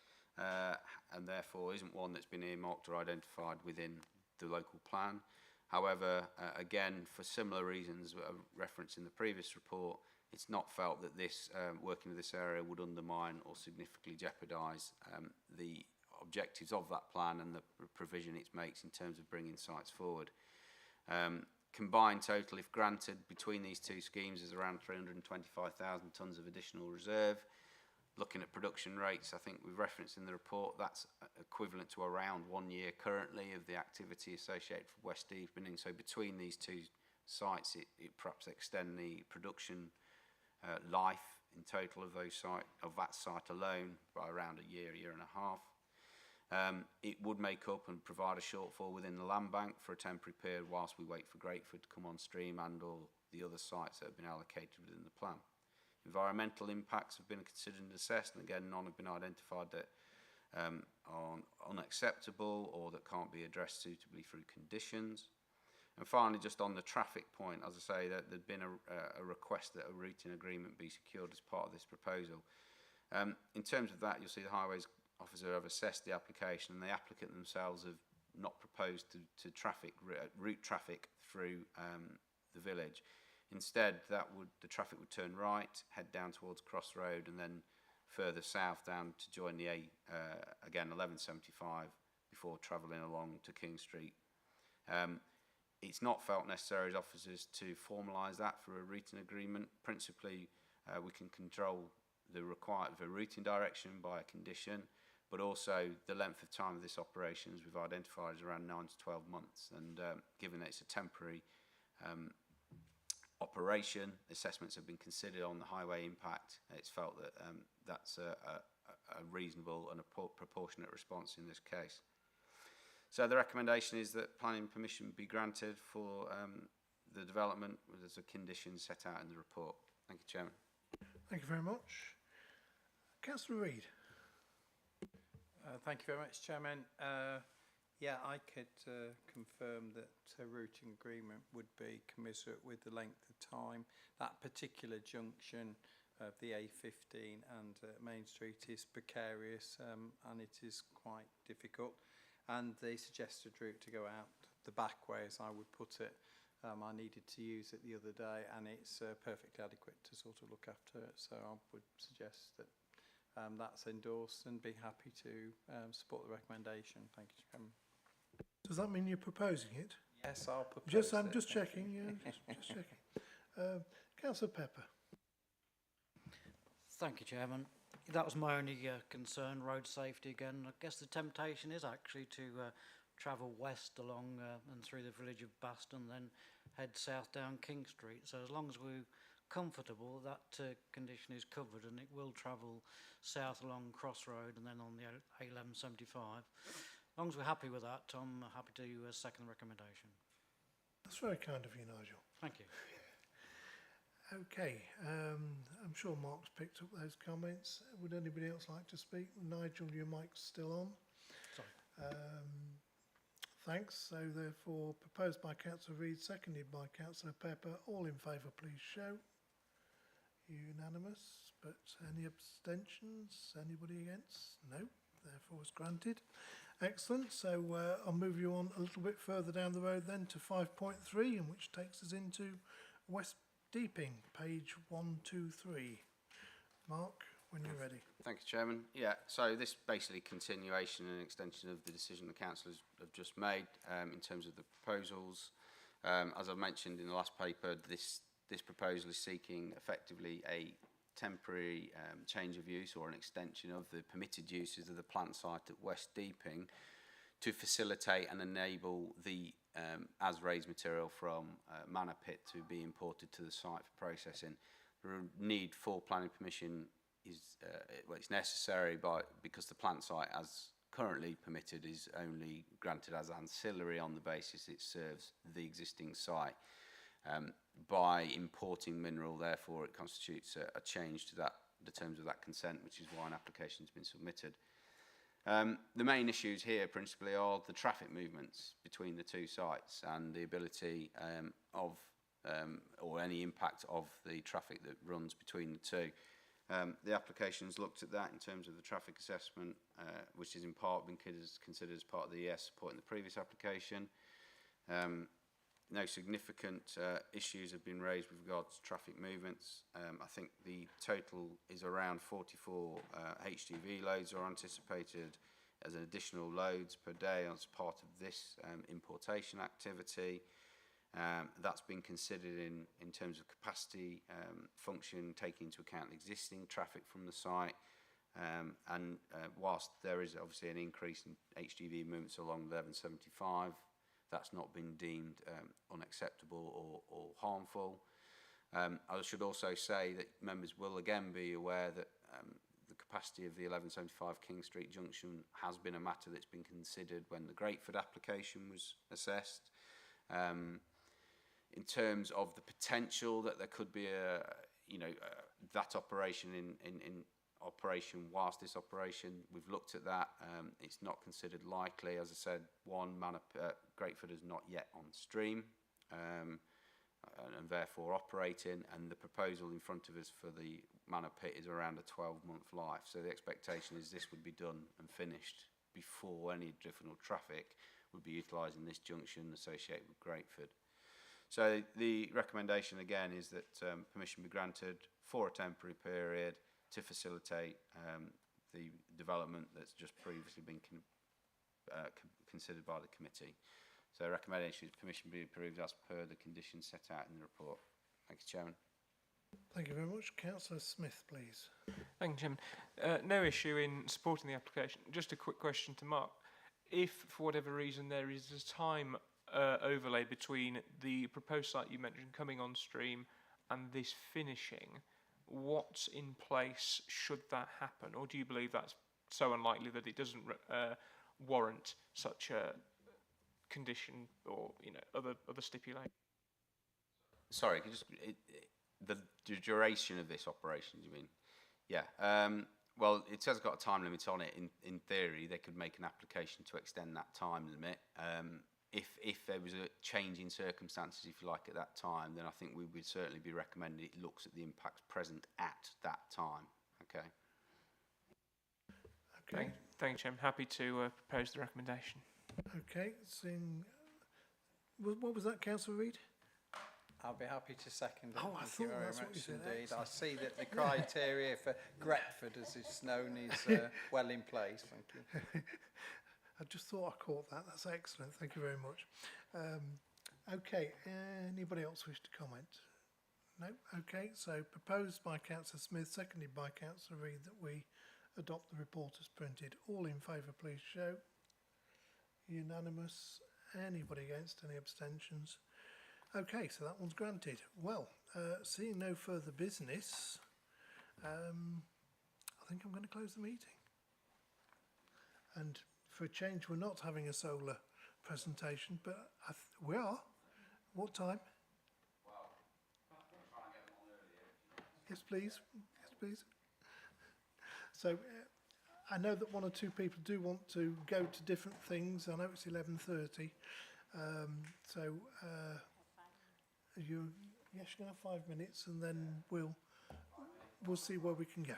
K: and therefore isn't one that's been earmarked or identified within the local plan. However, again, for similar reasons referenced in the previous report, it's not felt that this working in this area would undermine or significantly jeopardise the objectives of that plan and the provision it makes in terms of bringing sites forward. Combined total, if granted, between these 2 schemes is around 325,000 tonnes of additional reserve. looking at production rates, I think we've referenced in the report, that's equivalent to around 1 year currently of the activity associated with West Deepening. So between these two sites, it perhaps extend the production life in total of that site alone by around a year and a half. It would make up and provide a shortfall within the land bank for a temporary period whilst we wait for Grateford to come on stream and all the other sites that have been allocated within the plan. Environmental impacts have been considered and assessed, and again, none have been identified that are unacceptable or that can't be addressed suitably through conditions. And finally, just on the traffic point, as I say, that there'd been a request that a routing agreement be secured as part of this proposal. In terms of that, you'll see the Highways Officer have assessed the application, and the applicant themselves have not proposed to route traffic through the village. Instead, the traffic would turn right, head down towards Cross Road, and then further south down to join the again 1175 before travelling along to King Street. It's not felt necessary as officers to formalise that through a routing agreement. Principally, we can control the routing direction by a condition, but also the length of time of this operation, as we've identified, is around 9 to 12 months. And given that it's a temporary operation, assessments have been considered on the highway impact. It's felt that that's a reasonable and a proportionate response in this case. So the recommendation is that planning permission be granted for the development as a condition set out in the report. Thank you, Chairman.
A: Thank you very much. Councillor Reid.
J: Thank you very much, Chairman. Yeah, I could confirm that a routing agreement would be commensurate with the length of time. That particular junction of the A15 and Main Street is precarious and it is quite difficult. And the suggested route to go out the back way, as I would put it, I needed to use it the other day, and it's perfectly adequate to sort of look after it. So I would suggest that that's endorsed and be happy to support the recommendation. Thank you, Chairman.
A: Does that mean you're proposing it?
J: Yes, I'll propose
A: I'm
J: it.
A: just checking, yeah, just checking. Councillor Pepper.
M: Thank you, Chairman. That was my only concern, road safety again. I guess the temptation is actually to travel west along and through the village of Baston, then head south down King Street. So as long as we're comfortable, that condition is covered, and it will travel south along Cross Road and then on the A1175. As long as we're happy with that, I'm happy to second the recommendation.
A: That's very kind of you, Nigel.
M: Thank you.
A: Okay, I'm sure Mark's picked up those comments. Would anybody else like to speak? Nigel, your mic's still on.
M: Sorry.
A: Thanks. So therefore, proposed by Councillor Reid, seconded by Councillor Pepper. All in favour, please show. Unanimous. But any abstentions? Anybody against? No. Therefore, it's granted. Excellent. So I'll move you on a little bit further down the road then to 5.3, and which takes us into West Deeping, page 123. Mark, when you're ready.
K: Thank you, Chairman. Yeah, so this basically continuation and extension of the decision the councillors have just made in terms of the proposals. As I mentioned in the last paper, this proposal is seeking effectively a temporary change of use or an extension of the permitted uses of the plant site at West Deeping to facilitate and enable the as raised material from Manor Pit to be imported to the site for processing. The need for planning permission is it's necessary because the plant site as currently permitted is only granted as ancillary on the basis it serves the existing site. By importing mineral, therefore, it constitutes a change to the terms of that consent, which is why an application has been submitted. The main issues here principally are the traffic movements between the two sites and the ability of or any impact of the traffic that runs between the two. The application's looked at that in terms of the traffic assessment, which has in part been considered as part of the ES support in the previous application. No significant issues have been raised with regards to traffic movements. I think the total is around 44 HGV loads are anticipated as an additional loads per day as part of this importation activity. That's been considered in terms of capacity function, taking into account existing traffic from the site, Whilst there is obviously an increase in HGV movements along 1175, that's not been deemed unacceptable or harmful. I should also say that members will again be aware that the capacity of the 1175 King Street Junction has been a matter that's been considered when the Grateford application was assessed. In terms of the potential that there could be that operation in operation whilst this operation, we've looked at that. It's not considered likely. As I said, Grateford is not yet on stream and therefore operating, and the proposal in front of us for the Manor Pit is around a 12-month life. So the expectation is this would be done and finished before any additional traffic would be utilising this junction associated with Grateford. So the recommendation again is that permission be granted for a temporary period to facilitate the development that's just previously been considered by the committee. So the recommendation is permission be approved as per the conditions set out in the report. Thank you, Chairman.
A: Thank you very much. Councillor Smith, please.
L: Thank you, Chairman. No issue in supporting the application. Just a quick question to Mark. If, for whatever reason, there is a time overlay between the proposed site you mentioned coming on stream and this finishing, what's in place should that happen? Or do you believe that's so unlikely that it doesn't warrant such a condition or other stipulation?
K: Sorry, could you just, the duration of this operation, do you mean? Yeah. Well, it has got a time limit on it. In theory, they could make an application to extend that time limit. If there was a change in circumstances, if you like, at that time, then I think we would certainly be recommending it looks at the impacts present at that time. Okay.
A: Okay.
L: Thank you, Chairman. Happy to propose the recommendation.
A: Okay. What was that, Councillor Reid?
J: I'll be happy to second it.
A: Oh, I
J: Thank you
A: thought
J: very
A: that's what
J: much
A: you said.
J: indeed. I
A: Excellent.
J: see that the criteria for Gretford, as it's known, is well in place. Thank you.
A: I just thought I caught that. That's excellent. Thank you very much. Okay. Anybody else wish to comment? No? Okay. So proposed by Councillor Smith, seconded by Councillor Reid, that we adopt the report as printed. All in favour, please show. Unanimous. Anybody against? Any abstentions? Okay, so that one's granted. Well, seeing no further business, I think I'm going to close the meeting. And for a change, we're not having a solar presentation, but we are. What time?
K: Well, I'm trying to get them on earlier.
A: Yes, please. Yes, please. So I know that one or two people do want to go to different things. I know it's 11:30. Yes, you're going to have 5 minutes, and then we'll see where we can go.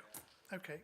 A: Okay.